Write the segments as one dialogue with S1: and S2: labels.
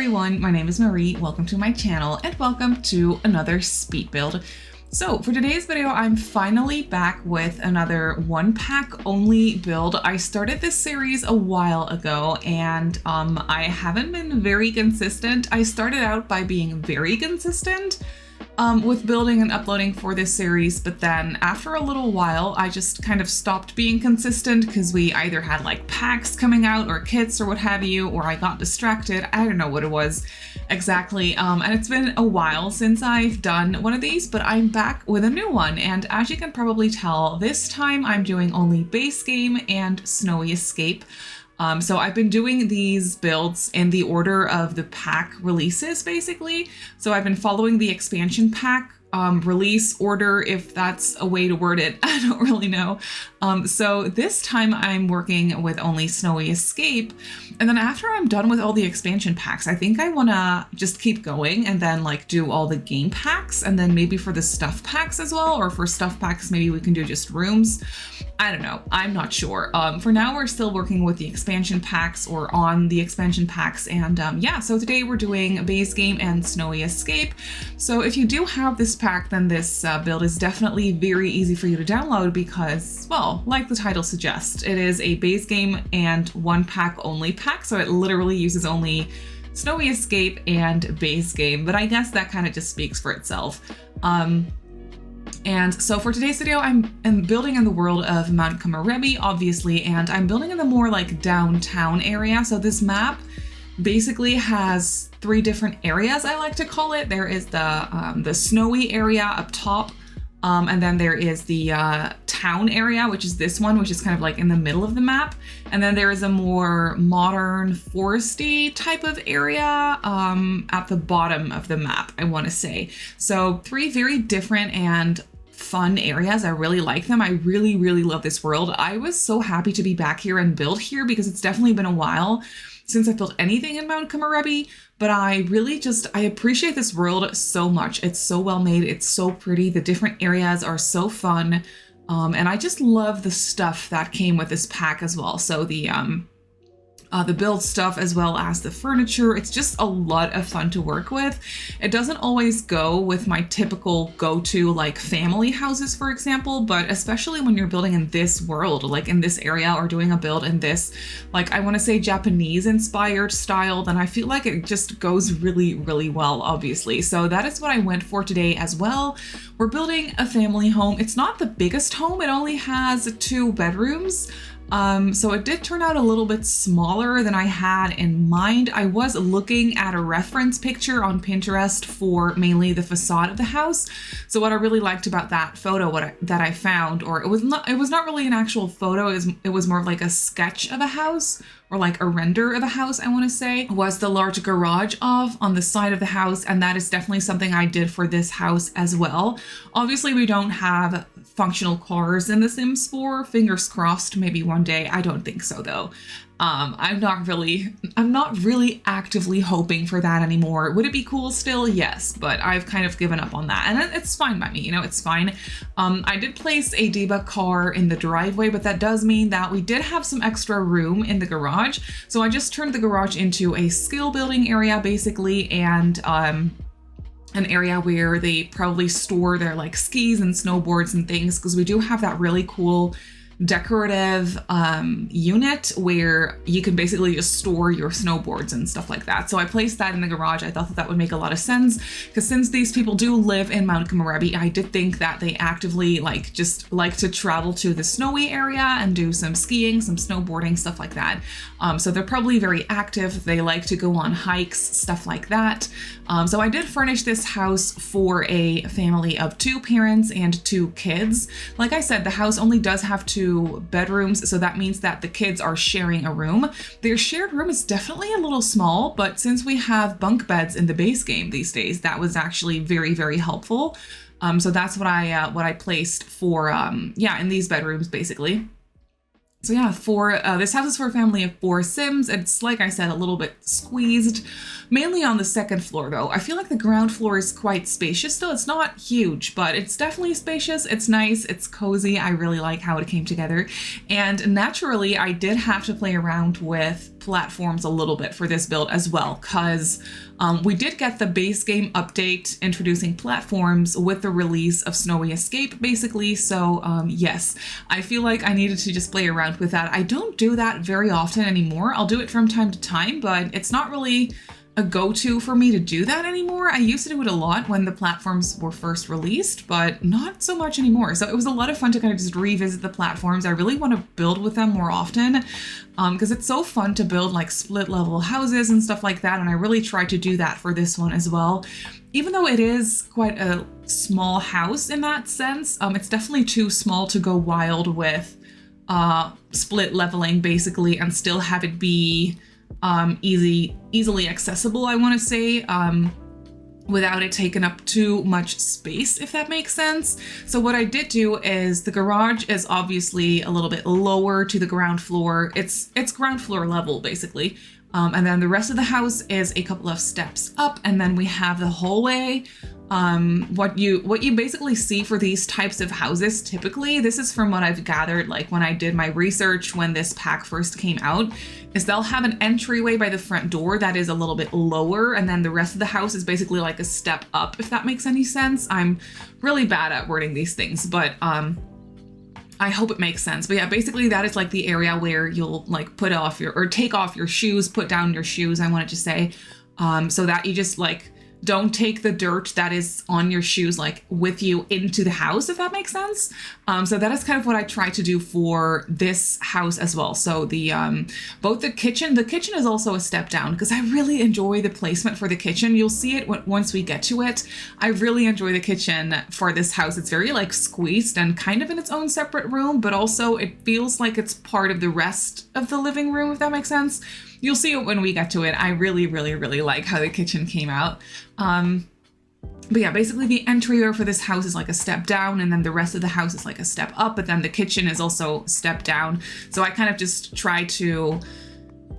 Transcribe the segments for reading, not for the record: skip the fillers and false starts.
S1: everyone, my name is Marie, welcome to my channel and welcome to another speed build. So for today's video, I'm finally back with another one pack only build. I started this series a while ago and I haven't been very consistent. I started out by being very consistent with building and uploading for this series, but then after a little while, I just kind of stopped being consistent because we either had like packs coming out or kits or what have you, or I got distracted. I don't know what it was exactly. And it's been a while since I've done one of these, but I'm back with a new one. And as you can probably tell, this time I'm doing only base game and Snowy Escape. So I've been doing these builds in the order of the pack releases, basically. So I've been following the expansion pack release order, if that's a way to word it. I don't really know. So this time I'm working with only Snowy Escape. And then after I'm done with all the expansion packs, I think I want to just keep going and then like do all the game packs, and then maybe for the stuff packs as well, or for stuff packs, maybe we can do just rooms. I don't know. I'm not sure. For now, we're still working with the expansion packs or on the expansion packs. And yeah, so today we're doing base game and Snowy Escape. So if you do have this pack, then this build is definitely very easy for you to download because, well, like the title suggests, it is a base game and one pack only pack. So it literally uses only Snowy Escape and base game, but I guess that kind of just speaks for itself. And so for today's video, I'm building in the world of Mount Komorebi, obviously, and I'm building in the more like downtown area. So this map basically has three different areas, I like to call it. There is the snowy area up top, and then there is the town area, which is this one, which is kind of like in the middle of the map. And then there is a more modern foresty type of area at the bottom of the map, I want to say. So three very different and fun areas. I really like them. I really, really love this world. I was so happy to be back here and build here because it's definitely been a while since I've built anything in Mount Komorebi, but I really I appreciate this world so much. It's so well made. It's so pretty. The different areas are so fun. And I just love the stuff that came with this pack as well. So the build stuff as well as the furniture. It's just a lot of fun to work with. It doesn't always go with my typical go-to like family houses, for example, but especially when you're building in this world, like in this area, or doing a build in this, like I want to say Japanese inspired style, then I feel like it just goes really, really well, obviously. So that is what I went for today as well. We're building a family home. It's not the biggest home. It only has 2 bedrooms. So it did turn out a little bit smaller than I had in mind. I was looking at a reference picture on Pinterest for mainly the facade of the house. So what I really liked about that photo, that I found, or it was not really an actual photo, it was more of like a sketch of a house, or like a render of a house, I want to say, was the large garage on the side of the house. And that is definitely something I did for this house as well. Obviously, we don't have functional cars in The Sims 4. Fingers crossed, maybe one day. I don't think so though. I'm not really actively hoping for that anymore. Would it be cool still? Yes, but I've kind of given up on that, and it's fine by me, you know, it's fine. I did place a debug car in the driveway, but that does mean that we did have some extra room in the garage. So I just turned the garage into a skill building area basically, and an area where they probably store their like skis and snowboards and things, because we do have that really cool decorative unit where you can basically just store your snowboards and stuff like that. So I placed that in the garage. I thought that would make a lot of sense because since these people do live in Mount Komorebi, I did think that they actively just like to travel to the snowy area and do some skiing, some snowboarding, stuff like that. So they're probably very active. They like to go on hikes, stuff like that. So I did furnish this house for a family of 2 parents and 2 kids. Like I said, the house only does have 2 bedrooms, so that means that the kids are sharing a room. Their shared room is definitely a little small, but since we have bunk beds in the base game these days, that was actually very, very helpful. So that's what I placed for, in these bedrooms basically. So yeah, for this house is for a family of 4 Sims. It's, like I said, a little bit squeezed, mainly on the second floor though. I feel like the ground floor is quite spacious still. It's not huge, but it's definitely spacious. It's nice, it's cozy. I really like how it came together. And naturally, I did have to play around with platforms a little bit for this build as well, because we did get the base game update introducing platforms with the release of Snowy Escape, basically. So yes, I feel like I needed to just play around with that. I don't do that very often anymore. I'll do it from time to time, but it's not really a go-to for me to do that anymore. I used to do it a lot when the platforms were first released, but not so much anymore. So it was a lot of fun to kind of just revisit the platforms. I really want to build with them more often because it's so fun to build like split level houses and stuff like that. And I really tried to do that for this one as well. Even though it is quite a small house in that sense, it's definitely too small to go wild with split leveling basically and still have it be easily accessible, I want to say, without it taking up too much space, if that makes sense. So what I did do is the garage is obviously a little bit lower to the ground floor. It's ground floor level basically. And then the rest of the house is a couple of steps up, and then we have the hallway. What you basically see for these types of houses typically, this is from what I've gathered, like when I did my research when this pack first came out, is they'll have an entryway by the front door that is a little bit lower, and then the rest of the house is basically like a step up, if that makes any sense. I'm really bad at wording these things, but I hope it makes sense. But yeah, basically that is like the area where you'll like take off your shoes, put down your shoes, I wanted to say, so that you just like don't take the dirt that is on your shoes like with you into the house, if that makes sense. So that is kind of what I try to do for this house as well. So the both the kitchen is also a step down because I really enjoy the placement for the kitchen. You'll see it once we get to it. I really enjoy the kitchen for this house. It's very like squeezed and kind of in its own separate room, but also it feels like it's part of the rest of the living room, if that makes sense. You'll see it when we get to it. I really, really, really like how the kitchen came out. But yeah, basically the entryway for this house is like a step down, and then the rest of the house is like a step up, but then the kitchen is also step down. So I kind of just try to,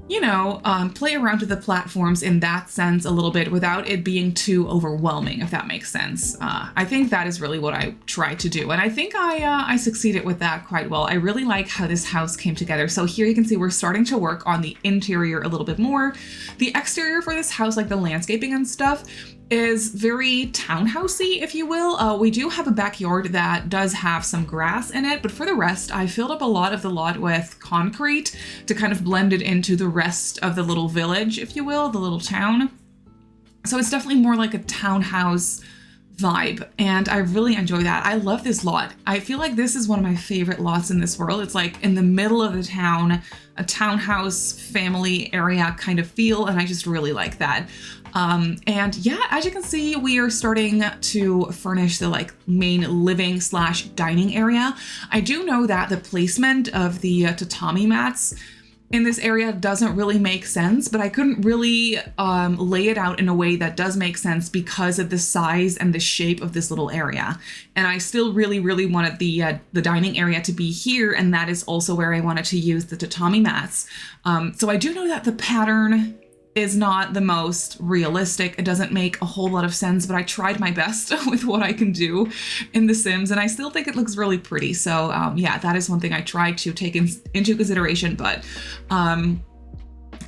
S1: you know, play around with the platforms in that sense a little bit without it being too overwhelming, if that makes sense. I think that is really what I try to do. And I think I succeeded with that quite well. I really like how this house came together. So here you can see we're starting to work on the interior a little bit more. The exterior for this house, like the landscaping and stuff, is very townhousey, if you will. We do have a backyard that does have some grass in it, but for the rest, I filled up a lot of the lot with concrete to kind of blend it into the rest of the little village, if you will, the little town. So it's definitely more like a townhouse vibe, and I really enjoy that. I love this lot. I feel like this is one of my favorite lots in this world. It's like in the middle of the town, a townhouse family area kind of feel, and I just really like that. And yeah, as you can see, we are starting to furnish the like main living / dining area. I do know that the placement of the tatami mats in this area doesn't really make sense, but I couldn't really lay it out in a way that does make sense because of the size and the shape of this little area. And I still really, really wanted the dining area to be here, and that is also where I wanted to use the tatami mats. So I do know that the pattern is not the most realistic. It doesn't make a whole lot of sense, but I tried my best with what I can do in The Sims, and I still think it looks really pretty. So yeah, that is one thing I tried to take into consideration, but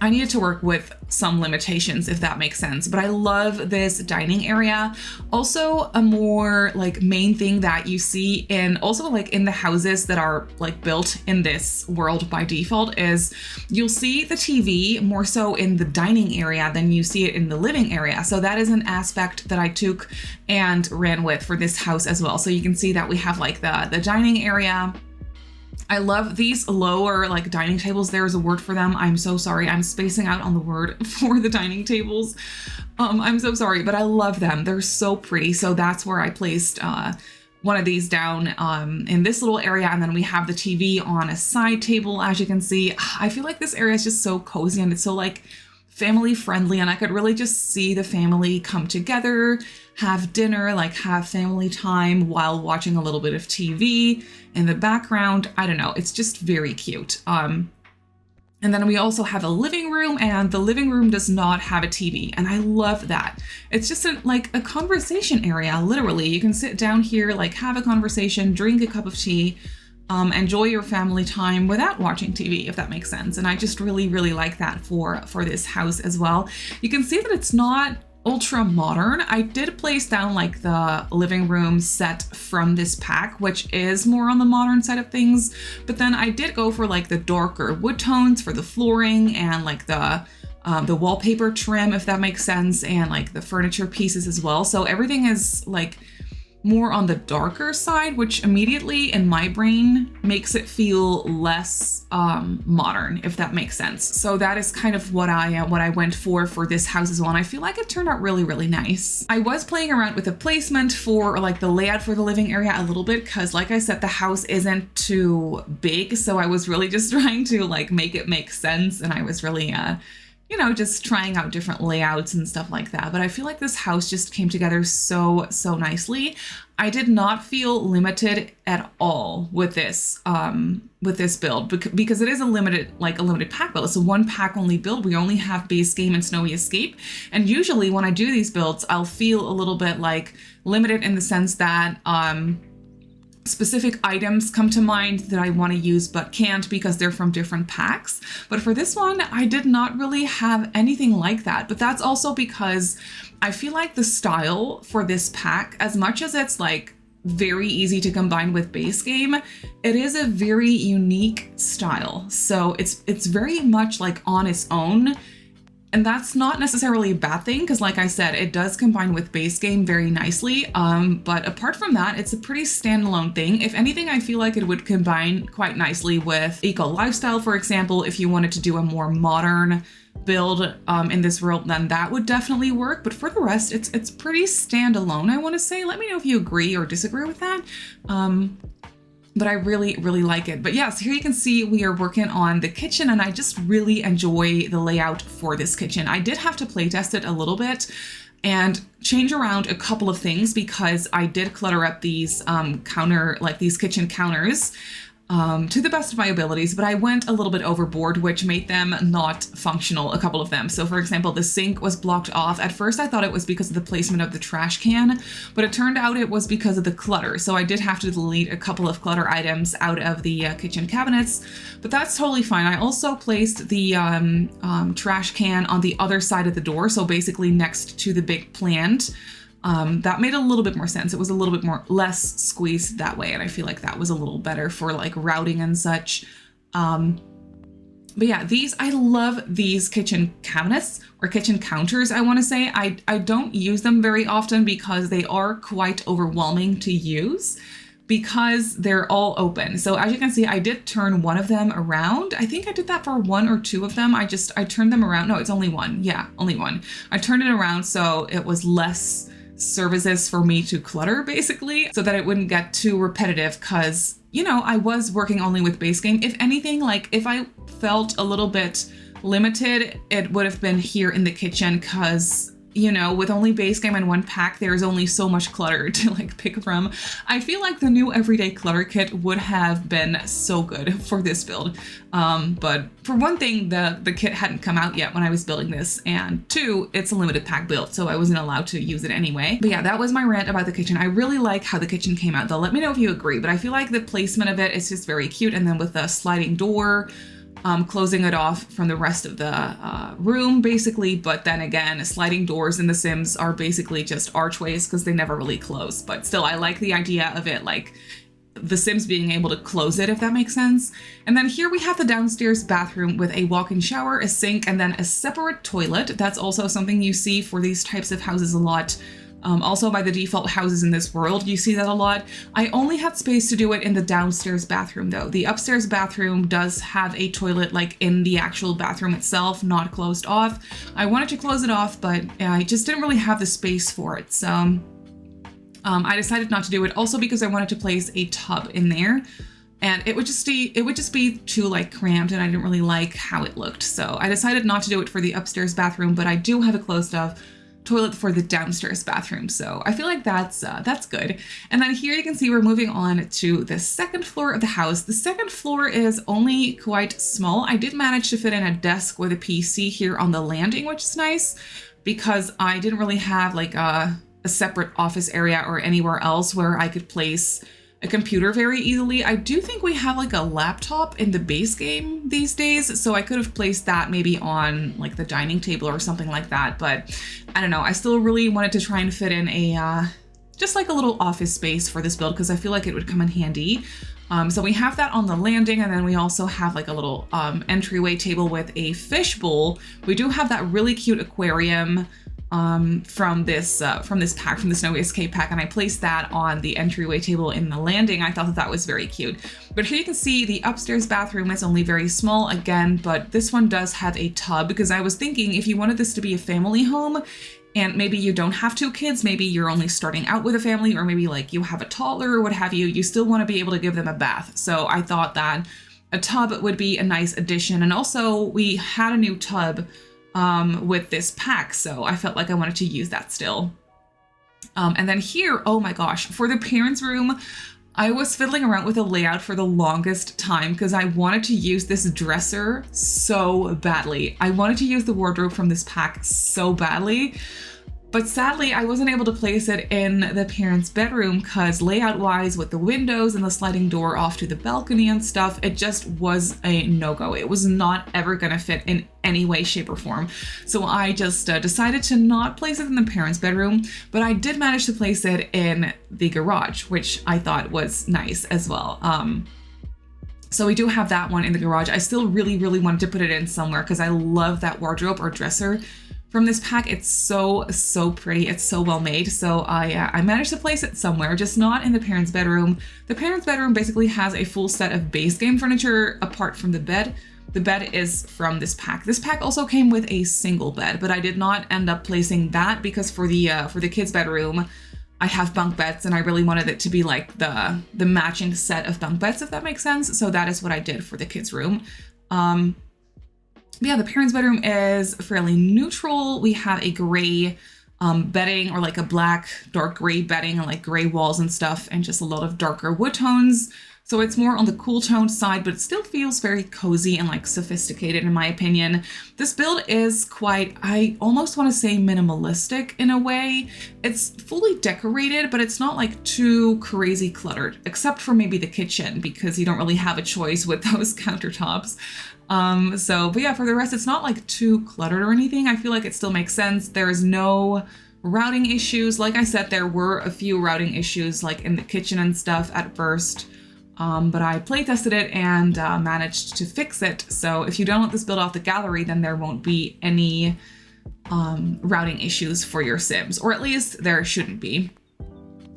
S1: I needed to work with some limitations, if that makes sense. But I love this dining area. Also, a more like main thing that you see in also like in the houses that are like built in this world by default is you'll see the TV more so in the dining area than you see it in the living area. So that is an aspect that I took and ran with for this house as well. So you can see that we have like the dining area. I love these lower like dining tables. There is a word for them. I'm so sorry. I'm spacing out on the word for the dining tables. I'm so sorry, but I love them. They're so pretty. So that's where I placed one of these down in this little area. And then we have the TV on a side table, as you can see. I feel like this area is just so cozy and it's so like family friendly, and I could really just see the family come together, have dinner, like have family time while watching a little bit of TV in the background. I don't know, it's just very cute. And then we also have a living room, and the living room does not have a TV, and I love that. It's just like a conversation area, literally. You can sit down here, like have a conversation, drink a cup of tea, enjoy your family time without watching TV, if that makes sense. And I just really, really like that for this house as well. You can see that it's not ultra modern. I did place down like the living room set from this pack, which is more on the modern side of things. But then I did go for like the darker wood tones for the flooring and like the wallpaper trim, if that makes sense, and like the furniture pieces as well. So everything is like more on the darker side, which immediately in my brain makes it feel less modern, if that makes sense. So that is kind of what I went for this house as well. And I feel like it turned out really, really nice. I was playing around with the placement for like the layout for the living area a little bit, because like I said, the house isn't too big. So I was really just trying to like make it make sense. And I was really, you know, just trying out different layouts and stuff like that. But I feel like this house just came together so nicely. I did not feel limited at all with this build, because it is a limited pack build. It's a one pack only build. We only have base game and Snowy Escape. And usually when I do these builds, I'll feel a little bit like limited in the sense that specific items come to mind that I want to use but can't because they're from different packs. But for this one, I did not really have anything like that. But that's also because I feel like the style for this pack, as much as it's like very easy to combine with base game, it is a very unique style. So it's very much like on its own. And that's not necessarily a bad thing, because like I said, it does combine with base game very nicely. But apart from that, it's a pretty standalone thing. If anything, I feel like it would combine quite nicely with Eco Lifestyle, for example. If you wanted to do a more modern build in this world, then that would definitely work. But for the rest, it's pretty standalone, I want to say. Let me know if you agree or disagree with that. But I really, really like it. But yeah, so here you can see we are working on the kitchen, and I just really enjoy the layout for this kitchen. I did have to play test it a little bit and change around a couple of things, because I did clutter up these these kitchen counters to the best of my abilities, but I went a little bit overboard, which made them not functional, a couple of them. So for example, the sink was blocked off. At first I thought it was because of the placement of the trash can, but it turned out it was because of the clutter. So I did have to delete a couple of clutter items out of the kitchen cabinets, but that's totally fine. I also placed the trash can on the other side of the door, so basically next to the big plant. That made a little bit more sense. It was a little bit less squeezed that way, and I feel like that was a little better for like routing and such. But yeah, I love these kitchen cabinets, or kitchen counters, I want to say. I don't use them very often because they are quite overwhelming to use, because they're all open. So as you can see, I did turn one of them around. I think I did that for one or two of them. I turned them around. No, it's only one. Yeah, only one. I turned it around so it was less services for me to clutter, basically, so that it wouldn't get too repetitive, because, you know, I was working only with base game. If anything, like if I felt a little bit limited, it would have been here in the kitchen, because, you know, with only base game and one pack, there's only so much clutter to like pick from. I feel like the new everyday clutter kit would have been so good for this build. But for one thing, the kit hadn't come out yet when I was building this, and two, it's a limited pack build, so I wasn't allowed to use it anyway. But yeah, that was my rant about the kitchen. I really like how the kitchen came out though. Let me know if you agree, but I feel like the placement of it is just very cute. And then with the sliding door, closing it off from the rest of the room, basically. But then again, sliding doors in The Sims are basically just archways, because they never really close. But still, I like the idea of it, like The Sims being able to close it, if that makes sense. And then here we have the downstairs bathroom with a walk-in shower, a sink, and then a separate toilet. That's also something you see for these types of houses a lot. Also by the default houses in this world, you see that a lot. I only had space to do it in the downstairs bathroom though. The upstairs bathroom does have a toilet like in the actual bathroom itself, not closed off. I wanted to close it off, but I just didn't really have the space for it. So I decided not to do it, also because I wanted to place a tub in there. And it would just be too like cramped, and I didn't really like how it looked. So I decided not to do it for the upstairs bathroom, but I do have it closed off toilet for the downstairs bathroom. So I feel like that's good. And then here you can see we're moving on to the second floor of the house. The second floor is only quite small. I did manage to fit in a desk with a PC here on the landing, which is nice because I didn't really have like a separate office area or anywhere else where I could place a computer very easily. I do think we have like a laptop in the base game these days, so I could have placed that maybe on like the dining table or something like that, but I don't know. I still really wanted to try and fit in a just like a little office space for this build because I feel like it would come in handy. So we have that on the landing, and then we also have like a little entryway table with a fish bowl. We do have that really cute aquarium from this pack, from the Snowy Escape pack, and I placed that on the entryway table in the landing. I thought that was very cute. But here you can see the upstairs bathroom is only very small again, but this one does have a tub because I was thinking if you wanted this to be a family home and maybe you don't have 2 kids, maybe you're only starting out with a family, or maybe like you have a toddler or what have you, you still want to be able to give them a bath. So I thought that a tub would be a nice addition. And also we had a new tub with this pack, so I felt like I wanted to use that still. And then here, oh my gosh, for the parents' room, I was fiddling around with the layout for the longest time because I wanted to use this dresser so badly. I wanted to use the wardrobe from this pack so badly, but sadly I wasn't able to place it in the parents' bedroom because layout-wise with the windows and the sliding door off to the balcony and stuff, it just was a no-go. It was not ever gonna fit in any way, shape, or form. So I just decided to not place it in the parents' bedroom, but I did manage to place it in the garage, which I thought was nice as well. So we do have that one in the garage. I still really, really wanted to put it in somewhere because I love that wardrobe or dresser from this pack. It's so pretty. It's so well made. So I managed to place it somewhere, just not in the parents' bedroom. The parents' bedroom basically has a full set of base game furniture apart from the bed. The bed is from this pack. This pack also came with a single bed, but I did not end up placing that because for the kids' bedroom, I have bunk beds and I really wanted it to be like the matching set of bunk beds, if that makes sense. So that is what I did for the kids' room. Yeah, the parents' bedroom is fairly neutral. We have a gray bedding, or like a black, dark gray bedding, and like gray walls and stuff, and just a lot of darker wood tones. So it's more on the cool toned side, but it still feels very cozy and like sophisticated in my opinion. This build is quite, I almost want to say minimalistic in a way. It's fully decorated, but it's not like too crazy cluttered, except for maybe the kitchen because you don't really have a choice with those countertops. But yeah, for the rest, it's not like too cluttered or anything. I feel like it still makes sense. There's no routing issues. Like I said, there were a few routing issues like in the kitchen and stuff at first. But I play tested it and managed to fix it. So if you download this build off the gallery, then there won't be any routing issues for your Sims, or at least there shouldn't be.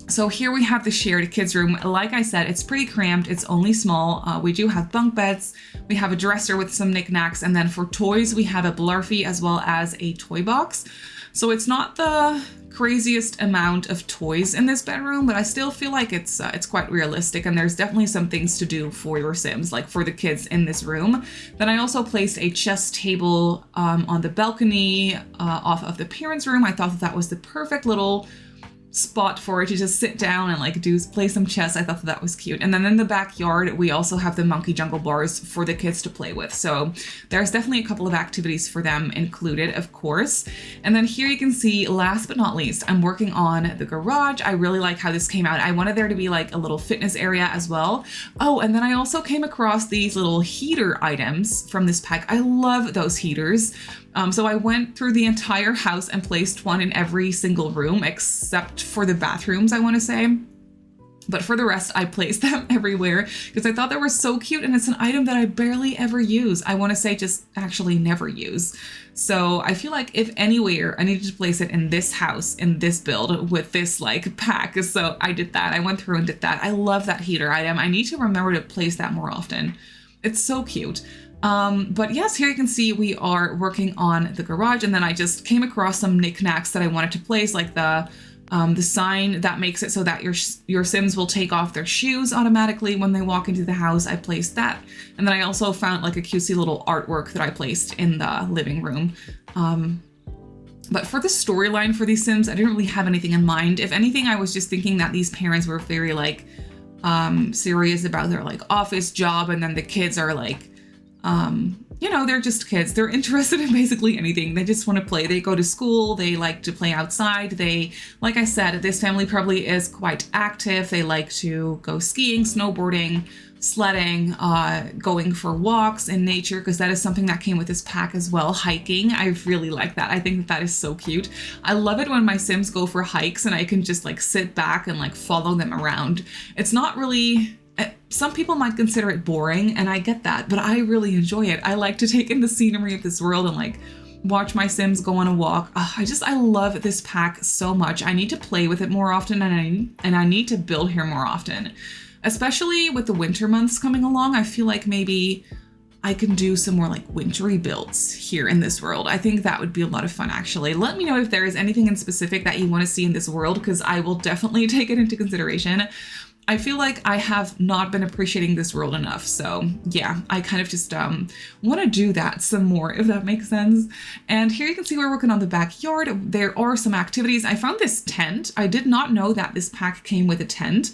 S1: So here we have the shared kids room. Like I said, it's pretty cramped. It's only small. We do have bunk beds. We have a dresser with some knickknacks. And then for toys, we have a Blarfy as well as a toy box. So it's not the craziest amount of toys in this bedroom, but I still feel like it's quite realistic, and there's definitely some things to do for your Sims, like for the kids in this room. Then I also placed a chess table on the balcony off of the parents' room. I thought that was the perfect little spot for it to just sit down and like play some chess. I thought that was cute. And then in the backyard, we also have the monkey jungle bars for the kids to play with. So there's definitely a couple of activities for them included, of course. And then here you can see, last but not least, I'm working on the garage. I really like how this came out. I wanted there to be like a little fitness area as well. Oh, and then I also came across these little heater items from this pack. I love those heaters. So I went through the entire house and placed one in every single room except for the bathrooms, I want to say. But for the rest, I placed them everywhere because I thought they were so cute, and it's an item that I barely ever use. I want to say just actually never use. So I feel like if anywhere, I needed to place it in this house, in this build with this like pack. So I did that. I went through and did that. I love that heater item. I need to remember to place that more often. It's so cute. But yes, here you can see we are working on the garage, and then I just came across some knickknacks that I wanted to place, like the sign that makes it so that your Sims will take off their shoes automatically when they walk into the house. I placed that. And then I also found like a cutesy little artwork that I placed in the living room. But for the storyline for these Sims, I didn't really have anything in mind. If anything, I was just thinking that these parents were very like serious about their like office job, and then the kids are like, you know, they're just kids. They're interested in basically anything. They just want to play. They go to school. They like to play outside. They, like I said, this family probably is quite active. They like to go skiing, snowboarding, sledding, going for walks in nature, because that is something that came with this pack as well. Hiking. I really like that. I think that is so cute. I love it when my Sims go for hikes and I can just like sit back and like follow them around. It's not really... Some people might consider it boring, and I get that, but I really enjoy it. I like to take in the scenery of this world and like watch my Sims go on a walk. I love this pack so much. I need to play with it more often, and I need to build here more often. Especially with the winter months coming along, I feel like maybe I can do some more like wintry builds here in this world. I think that would be a lot of fun, actually. Let me know if there is anything in specific that you want to see in this world, because I will definitely take it into consideration. I feel like I have not been appreciating this world enough. So yeah, I kind of just want to do that some more, if that makes sense. And here you can see we're working on the backyard. There are some activities. I found this tent. I did not know that this pack came with a tent.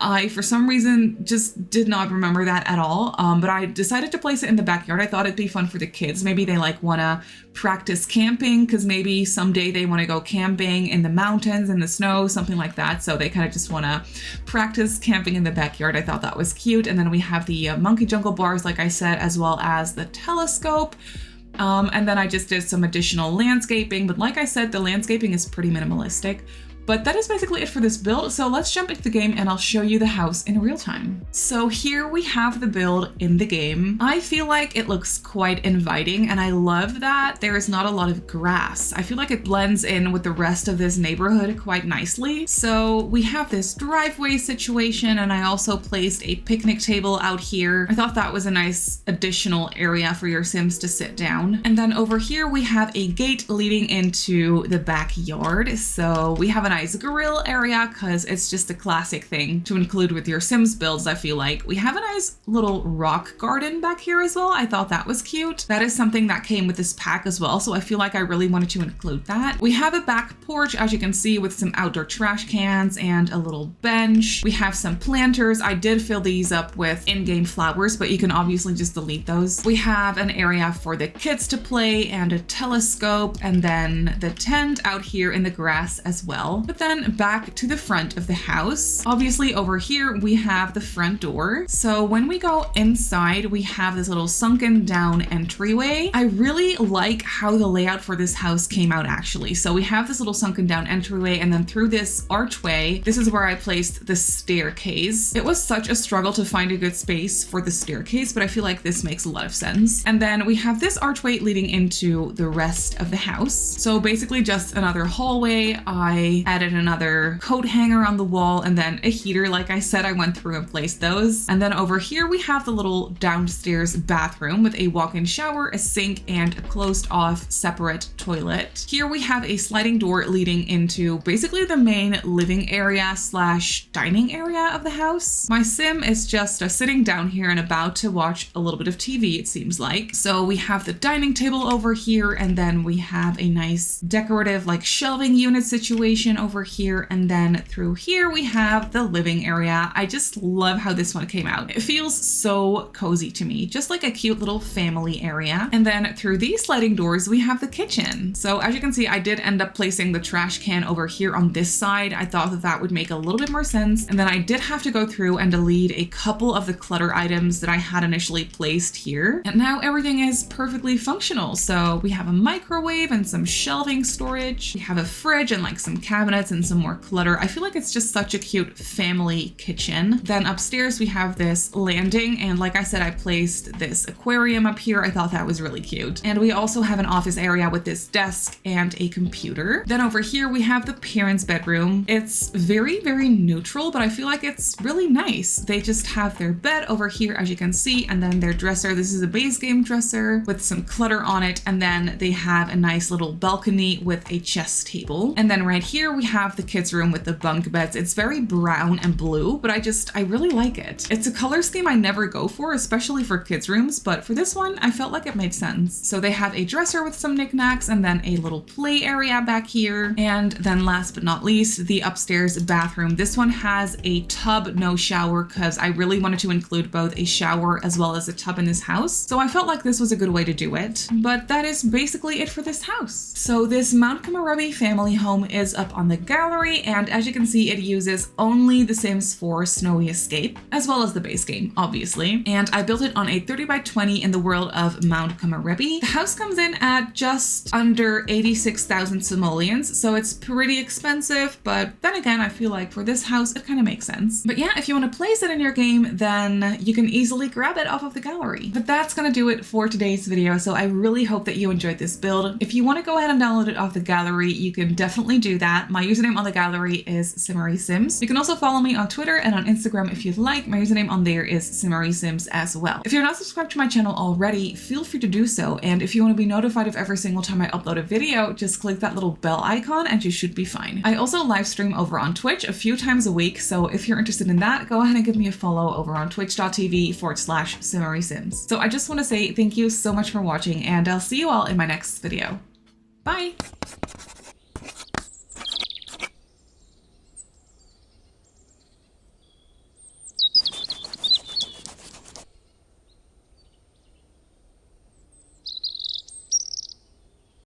S1: I, for some reason, just did not remember that at all, but I decided to place it in the backyard. I thought it'd be fun for the kids. Maybe they like want to practice camping, because maybe someday they want to go camping in the mountains, in the snow, something like that. So they kind of just want to practice camping in the backyard. I thought that was cute. And then we have the monkey jungle bars, like I said, as well as the telescope. And then I just did some additional landscaping, but like I said, the landscaping is pretty minimalistic. But that is basically it for this build. So let's jump into the game and I'll show you the house in real time. So here we have the build in the game. I feel like it looks quite inviting, and I love that there is not a lot of grass. I feel like it blends in with the rest of this neighborhood quite nicely. So we have this driveway situation, and I also placed a picnic table out here. I thought that was a nice additional area for your Sims to sit down. And then over here we have a gate leading into the backyard. So we have a nice grill area, because it's just a classic thing to include with your Sims builds. I feel like we have a nice little rock garden back here as well. I thought that was cute. That is something that came with this pack as well, so I feel like I really wanted to include that. We have a back porch, as you can see, with some outdoor trash cans and a little bench. We have some planters. I did fill these up with in-game flowers, but you can obviously just delete those. We have an area for the kids to play and a telescope, and then the tent out here in the grass as well. But then back to the front of the house. Obviously over here we have the front door. So when we go inside, we have this little sunken down entryway. I really like how the layout for this house came out, actually. So we have this little sunken down entryway, and then through this archway, this is where I placed the staircase. It was such a struggle to find a good space for the staircase, but I feel like this makes a lot of sense. And then we have this archway leading into the rest of the house. So basically just another hallway. I added another coat hanger on the wall, and then a heater. Like I said, I went through and placed those. And then over here we have the little downstairs bathroom with a walk-in shower, a sink, and a closed off separate toilet. Here we have a sliding door leading into basically the main living area slash dining area of the house. My Sim is just sitting down here and about to watch a little bit of TV, it seems like. So we have the dining table over here, and then we have a nice decorative like shelving unit situation over here, and then through here we have the living area. I just love how this one came out. It feels so cozy to me, just like a cute little family area. And then through these sliding doors we have the kitchen. So as you can see, I did end up placing the trash can over here on this side. I thought that that would make a little bit more sense, and then I did have to go through and delete a couple of the clutter items that I had initially placed here, and now everything is perfectly functional. So we have a microwave and some shelving storage. We have a fridge and like some cabinets and some more clutter. I feel like it's just such a cute family kitchen. Then upstairs we have this landing, and like I said, I placed this aquarium up here. I thought that was really cute. And we also have an office area with this desk and a computer. Then over here we have the parents' bedroom. It's very, very neutral, but I feel like it's really nice. They just have their bed over here, as you can see, and then their dresser. This is a base game dresser with some clutter on it, and then they have a nice little balcony with a chess table. And then right here we have the kids' room with the bunk beds. It's very brown and blue, but I really like it. It's a color color scheme I never go for, especially for kids' rooms, but for this one, I felt like it made sense. So they have a dresser with some knickknacks and then a little play area back here. And then last but not least, the upstairs bathroom. This one has a tub, no shower, because I really wanted to include both a shower as well as a tub in this house. So I felt like this was a good way to do it. But that is basically it for this house. So this Mount Komorebi family home is up on the gallery, and as you can see, it uses only The Sims 4 Snowy Escape, as well as the base game, obviously. And I built it on a 30 by 20 in the world of Mount Komorebi. The house comes in at just under 86,000 simoleons, so it's pretty expensive, but then again, I feel like for this house, it kind of makes sense. But yeah, if you want to place it in your game, then you can easily grab it off of the gallery. But that's gonna do it for today's video, so I really hope that you enjoyed this build. If you want to go ahead and download it off the gallery, you can definitely do that. My username on the gallery is Simmary Sims. You can also follow me on Twitter and on Instagram if you'd like. My username on there is Simmary Sims as well. If you're not subscribed to my channel already, feel free to do so. And if you want to be notified of every single time I upload a video, just click that little bell icon and you should be fine. I also live stream over on Twitch a few times a week, so if you're interested in that, go ahead and give me a follow over on twitch.tv/SimmarySims. So I just want to say thank you so much for watching, and I'll see you all in my next video. Bye!